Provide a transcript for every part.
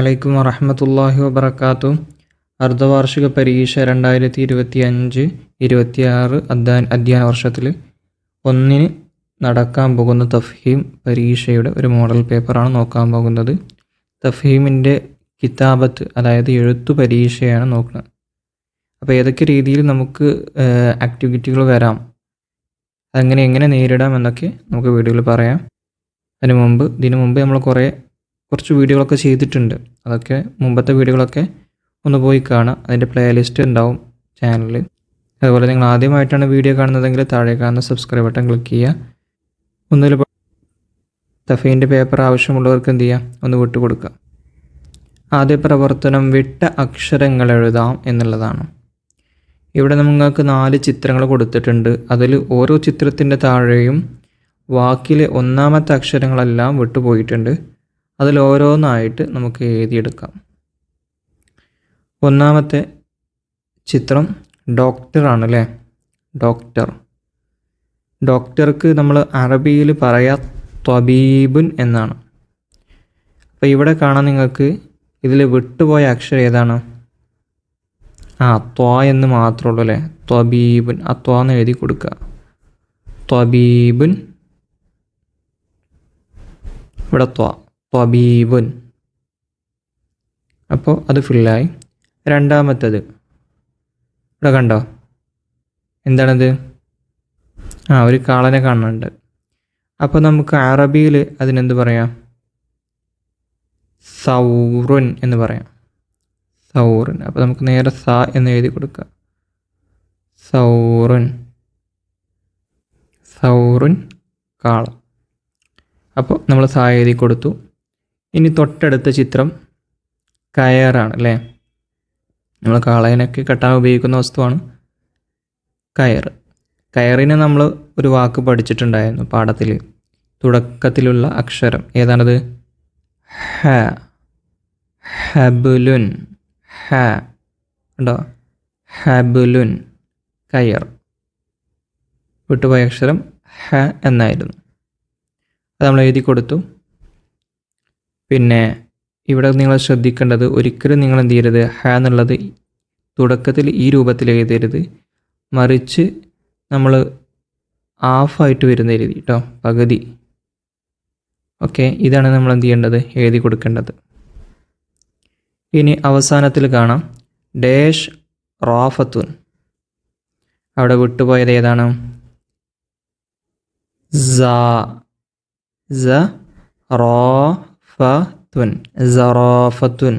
അലൈക്കും വറഹ്മത്തുള്ളാഹി വബറകാതുഹു. അർദ്ധവാർഷിക പരീക്ഷ 2025-26 അധ്യയന വർഷത്തിൽ ഒന്നിന് നടക്കാൻ പോകുന്ന തഫ്ഹീം പരീക്ഷയുടെ ഒരു മോഡൽ പേപ്പറാണ് നോക്കാൻ പോകുന്നത്. തഫ്ഹീമിൻ്റെ കിതാബത്ത്, അതായത് എഴുത്തു പരീക്ഷയാണ് നോക്കുന്നത്. അപ്പോൾ ഏതൊക്കെ രീതിയിൽ നമുക്ക് ആക്ടിവിറ്റികൾ വരാം, എങ്ങനെ നേരിടാം എന്നൊക്കെ നമുക്ക് വീഡിയോയിൽ പറയാം. ഇതിനു മുമ്പ് നമ്മൾ കുറച്ച് വീഡിയോകളൊക്കെ ചെയ്തിട്ടുണ്ട്. അതൊക്കെ മുമ്പത്തെ വീഡിയോകളൊക്കെ ഒന്ന് പോയി കാണാം. അതിൻ്റെ പ്ലേലിസ്റ്റ് ഉണ്ടാവും ചാനലിൽ. അതുപോലെ നിങ്ങൾ ആദ്യമായിട്ടാണ് വീഡിയോ കാണുന്നതെങ്കിൽ താഴെ കാണുന്ന സബ്സ്ക്രൈബ് ബട്ടൺ ക്ലിക്ക് ചെയ്യുക. ഒന്നിൽ തഫീൻ്റെ പേപ്പർ ആവശ്യമുള്ളവർക്ക് എന്ത് ചെയ്യുക, ഒന്ന് വിട്ടുകൊടുക്കുക. ആദ്യ പ്രവർത്തനം വിട്ട അക്ഷരങ്ങൾ എഴുതാം എന്നുള്ളതാണ്. ഇവിടെ നിങ്ങൾക്ക് 4 ചിത്രങ്ങൾ കൊടുത്തിട്ടുണ്ട്. അതിൽ ഓരോ ചിത്രത്തിൻ്റെ താഴെയും വാക്കിലെ ഒന്നാമത്തെ അക്ഷരങ്ങളെല്ലാം വിട്ടുപോയിട്ടുണ്ട്. അതിൽ ഓരോന്നായിട്ട് നമുക്ക് എഴുതിയെടുക്കാം. ഒന്നാമത്തെ ചിത്രം ഡോക്ടറാണ് അല്ലേ. ഡോക്ടർക്ക് നമ്മൾ അറബിയിൽ പറയാ ത്വബീബുൻ എന്നാണ്. അപ്പോൾ ഇവിടെ കാണാൻ നിങ്ങൾക്ക് ഇതിൽ വിട്ടുപോയ അക്ഷരം ഏതാണ്? ത്വ എന്ന് മാത്രമേ ഉള്ളൂ അല്ലേ. ത്വബീബുൻ, ആ ത്വ എന്ന് എഴുതി കൊടുക്കുക. ത്വബീബുൻ, ഇവിടെ ത്വബീബുൻ. അപ്പോൾ അത് ഫില്ലായി. രണ്ടാമത്തേത് ഇവിടെ കണ്ടോ, എന്താണത്? ഒരു കാളനെ കാണുന്നുണ്ട്. അപ്പോൾ നമുക്ക് അറബിയിൽ അതിനെന്ത് പറയാം? സൗറുൻ എന്ന് പറയാം. സൗറുൻ. അപ്പോൾ നമുക്ക് നേരെ സ എന്ന് എഴുതി കൊടുക്കുക. സൗറുൻ കാള. അപ്പോൾ നമ്മൾ സ എഴുതി കൊടുത്തു. ഇനി തൊട്ടടുത്ത ചിത്രം കയറാണ് അല്ലേ. നമ്മൾ കാളേനൊക്കെ കെട്ടാൻ ഉപയോഗിക്കുന്ന വസ്തുവാണ് കയറിനെ നമ്മൾ ഒരു വാക്ക് പഠിച്ചിട്ടുണ്ടായിരുന്നു പാഠത്തിൽ. തുടക്കത്തിലുള്ള അക്ഷരം ഏതാണത്? ഹബുലുൻ. ഉണ്ടോ? ഹബുലുൻ, കയർ. വിട്ടുപോയ അക്ഷരം ഹ എന്നായിരുന്നു. അത് നമ്മൾ എഴുതി കൊടുത്തു. പിന്നെ ഇവിടെ നിങ്ങൾ ശ്രദ്ധിക്കേണ്ടത്, ഒരിക്കലും നിങ്ങൾ എന്ത് ചെയ്യരുത്, ഹ എന്നുള്ളത് തുടക്കത്തിൽ ഈ രൂപത്തിൽ എഴുതരുത്. മറിച്ച് നമ്മൾ ഹാഫായിട്ട് വരുന്ന എഴുതി കേട്ടോ, പകുതി. ഓക്കെ, ഇതാണ് നമ്മൾ എന്ത് ചെയ്യേണ്ടത്, എഴുതി കൊടുക്കേണ്ടത്. ഇനി അവസാനത്തിൽ കാണാം ഡേഷ് റാഫത്തുൻ. അവിടെ വിട്ടുപോയത് ഏതാണ്? സറാഫത്തുൻ,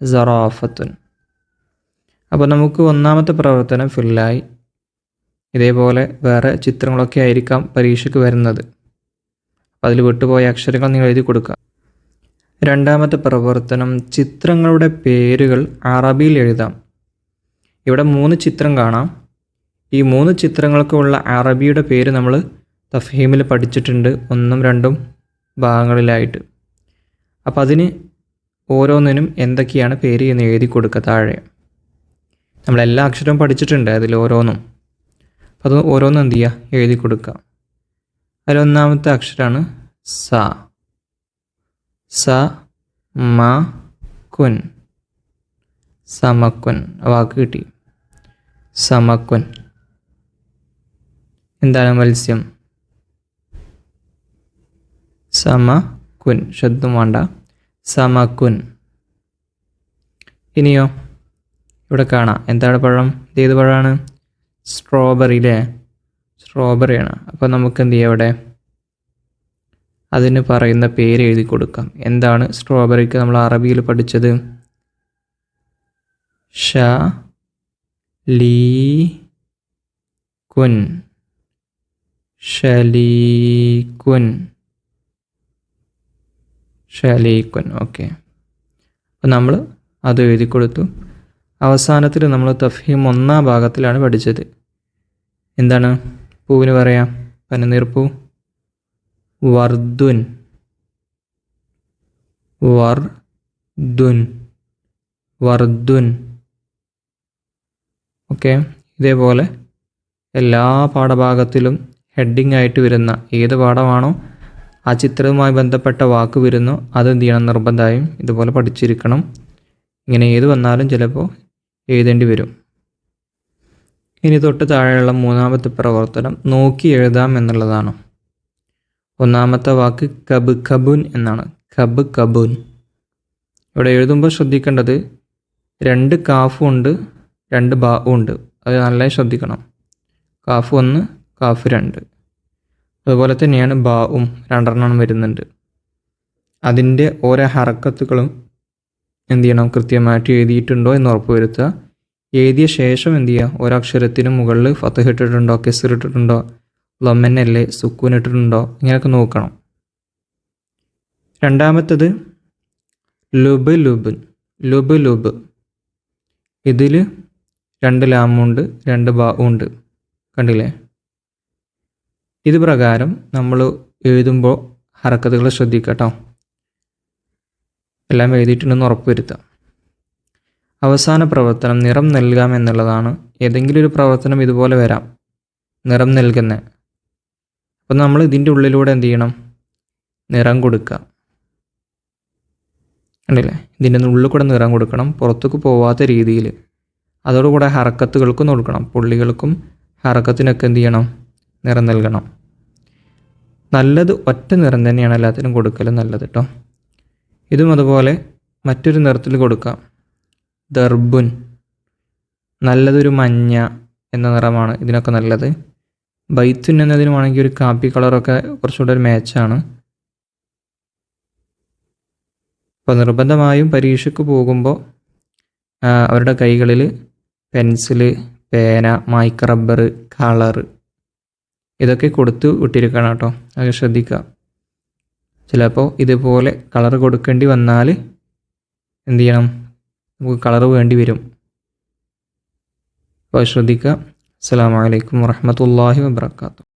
സറാഫത്തുൻ. അപ്പോൾ നമുക്ക് ഒന്നാമത്തെ പ്രവർത്തനം ഫില്ലായി. ഇതേപോലെ വേറെ ചിത്രങ്ങളൊക്കെ ആയിരിക്കാം പരീക്ഷയ്ക്ക് വരുന്നത്. അതിൽ വിട്ടുപോയ അക്ഷരങ്ങൾ നിങ്ങൾ എഴുതി കൊടുക്കുക. രണ്ടാമത്തെ പ്രവർത്തനം ചിത്രങ്ങളുടെ പേരുകൾ അറബിയിൽ എഴുതാം. ഇവിടെ 3 ചിത്രം കാണാം. ഈ 3 ചിത്രങ്ങൾക്കുള്ള അറബിയുടെ പേര് നമ്മൾ തഫ്ഹീമിൽ പഠിച്ചിട്ടുണ്ട്, 1ഉം 2ഉം ഭാഗങ്ങളിലായിട്ട്. അപ്പോൾ അതിന് ഓരോന്നിനും എന്തൊക്കെയാണ് പേര് എന്ന് എഴുതി കൊടുക്കുക താഴെ. നമ്മളെല്ലാ അക്ഷരവും പഠിച്ചിട്ടുണ്ട് അതിൽ ഓരോന്നും. അപ്പോൾ അത് ഓരോന്നും എന്ത് ചെയ്യുക, എഴുതി കൊടുക്കുക. അതിലൊന്നാമത്തെ അക്ഷരമാണ് സ. സമക്കുൻ. സമക്കുൻ വാക്ക് കിട്ടി. സമക്കുൻ എന്താണ്? മത്സ്യം. സമക്കുൻ, ശബ്ദം വേണ്ട, സമക്കുൻ. ഇനിയോ ഇവിടെ കാണാം എന്താണ് പഴം? ഏത് പഴമാണ്? സ്ട്രോബെറി അല്ലേ. സ്ട്രോബെറിയാണ്. അപ്പോൾ നമുക്ക് എന്ത് ചെയ്യാം, ഇവിടെ അതിന് പറയുന്ന പേര് എഴുതി കൊടുക്കാം. എന്താണ് സ്ട്രോബെറിക്ക് നമ്മൾ അറബിയിൽ പഠിച്ചത്? ഷലീകുൻ. ഷലീകുൻ. ഓക്കെ, അപ്പോൾ നമ്മൾ അത് എഴുതി കൊടുത്തു. അവസാനത്തിൽ നമ്മൾ തഫ്ഹീം 1ാം ഭാഗത്തിലാണ് പഠിച്ചത്. എന്താണ് പൂവിന് പറയാം? പനിനീർപ്പൂ. വർദുൻ. ഓക്കെ, ഇതേപോലെ എല്ലാ പാഠഭാഗത്തിലും ഹെഡിങ് ആയിട്ട് വരുന്ന ഏത് പാഠമാണോ ആ ചിത്രവുമായി ബന്ധപ്പെട്ട വാക്ക് വരുന്നു, അത് എന്ത് ചെയ്യണം, നിർബന്ധമായും ഇതുപോലെ പഠിച്ചിരിക്കണം. ഇങ്ങനെ ഏത് വന്നാലും ചിലപ്പോൾ എഴുതേണ്ടി വരും. ഇനി തൊട്ട് താഴെയുള്ള മൂന്നാമത്തെ പ്രവർത്തനം നോക്കി എഴുതാം എന്നുള്ളതാണ്. ഒന്നാമത്തെ വാക്ക് കബ് കബുൻ എന്നാണ്. കബ് കബുൻ. ഇവിടെ എഴുതുമ്പോൾ ശ്രദ്ധിക്കേണ്ടത് 2 കാഫും ഉണ്ട്, 2 ബാവും ഉണ്ട്. അത് നന്നായി ശ്രദ്ധിക്കണം. Calf 1, calf 2. അതുപോലെ തന്നെയാണ് ബാവും 2 വരുന്നുണ്ട്. അതിൻ്റെ ഓരോ ഹറക്കത്തുകളും എന്ത് ചെയ്യണം, കൃത്യമായിട്ട് എഴുതിയിട്ടുണ്ടോ എന്ന് ഉറപ്പ് വരുത്തുക. എഴുതിയ ശേഷം എന്ത് ചെയ്യുക, ഒരക്ഷരത്തിന് മുകളിൽ ഫതഹ് ഇട്ടിട്ടുണ്ടോ, കെസ്ർ ഇട്ടിട്ടുണ്ടോ, ലൊമ്മനല്ലേ, സുക്കൂൻ ഇട്ടിട്ടുണ്ടോ, ഇങ്ങനെയൊക്കെ നോക്കണം. രണ്ടാമത്തത് ലുബ് ലുബ്. ലുബ് ലുബ്. ഇതിൽ 2 ലാമുണ്ട്, 2 ബാവും ഉണ്ട്. കണ്ടില്ലേ? ഇത് പ്രകാരം നമ്മൾ എഴുതുമ്പോൾ ഹറക്കത്തുകൾ ശ്രദ്ധിക്കുക കേട്ടോ. എല്ലാം എഴുതിയിട്ടുണ്ടെന്ന് ഉറപ്പ് വരുത്താം. അവസാന പ്രവർത്തനം നിറം നൽകാം എന്നുള്ളതാണ്. ഏതെങ്കിലും ഒരു പ്രവർത്തനം ഇതുപോലെ വരാം, നിറം നൽകുന്ന. അപ്പം നമ്മൾ ഇതിൻ്റെ ഉള്ളിലൂടെ എന്ത് ചെയ്യണം, നിറം കൊടുക്കുക. കണ്ടില്ലേ? ഇതിൻ്റെ ഉള്ളിൽ കൂടെ നിറം കൊടുക്കണം, പുറത്തേക്ക് പോവാത്ത രീതിയിൽ. അതോടുകൂടെ ഹറക്കത്തുകൾക്കും കൊടുക്കണം, പുള്ളികൾക്കും ഹറക്കത്തിനൊക്കെ എന്ത് ചെയ്യണം, നിറം നൽകണം. നല്ലത് ഒറ്റ നിറം തന്നെയാണ് എല്ലാത്തിനും കൊടുക്കലും നല്ലത് കേട്ടോ. ഇതും അതുപോലെ മറ്റൊരു നിറത്തിൽ കൊടുക്കാം. ദർബുൻ. നല്ലതൊരു മഞ്ഞ എന്ന നിറമാണ് ഇതിനൊക്കെ നല്ലത്. ബൈത്തുൻ എന്നതിന് വേണമെങ്കിൽ ഒരു കാപ്പി കളറൊക്കെ കുറച്ചുകൂടെ ഒരു മാച്ചാണ്. അപ്പോൾ നിർബന്ധമായും പരീക്ഷയ്ക്ക് പോകുമ്പോൾ അവരുടെ കൈകളിൽ പെൻസില്, പേന, മായ്ക്ക റബ്ബർ, കളറ് ഇതൊക്കെ കൊടുത്ത് വിട്ടിരിക്കണം കേട്ടോ. അത് ശ്രദ്ധിക്കുക. ചിലപ്പോൾ ഇതുപോലെ കളർ കൊടുക്കേണ്ടി വന്നാൽ എന്ത് ചെയ്യണം, നമുക്ക് കളർ വേണ്ടി വരും. അപ്പോൾ ശ്രദ്ധിക്കുക. അസ്സലാമു അലൈക്കും വറഹ്മത്തുള്ളാഹി വബറകാതുഹു.